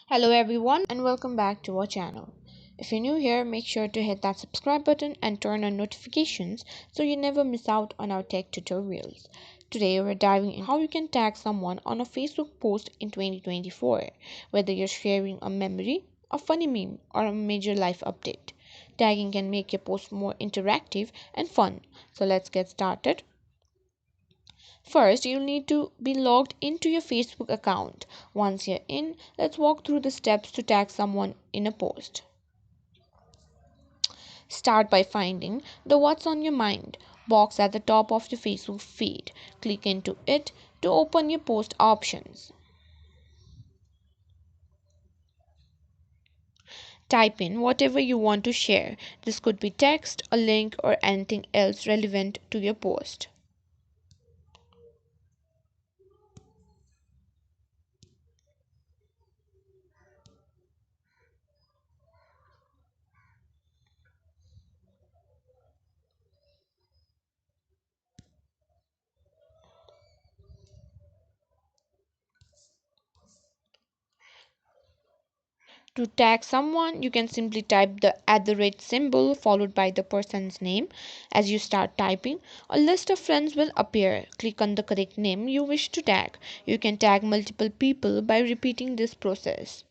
Hello everyone and welcome back to our channel. If you're new here, make sure to hit that subscribe button and turn on notifications so you never miss out on our tech tutorials. Today we're diving into how you can tag someone on a Facebook post in 2024, whether you're sharing a memory, a funny meme, or a major life update. Tagging can make your post more interactive and fun. So let's get started. First, you'll need to be logged into your Facebook account. Once you're in, let's walk through the steps to tag someone in a post. Start by finding the What's on Your Mind box at the top of your Facebook feed. Click into it to open your post options. Type in whatever you want to share. This could be text, a link, or anything else relevant to your post. To tag someone, you can simply type the symbol followed by the person's name. As you start typing, a list of friends will appear. Click on the correct name you wish to tag. You can tag multiple people by repeating this process.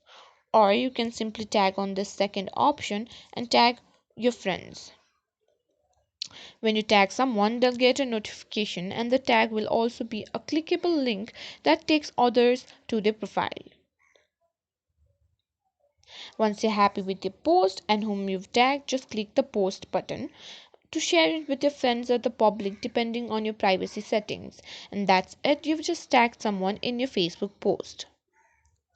Or you can simply tag on this second option and tag your friends. When you tag someone, they'll get a notification, and the tag will also be a clickable link that takes others to their profile. Once you're happy with your post and whom you've tagged, just click the post button to share it with your friends or the public depending on your privacy settings. And that's it, you've just tagged someone in your Facebook post.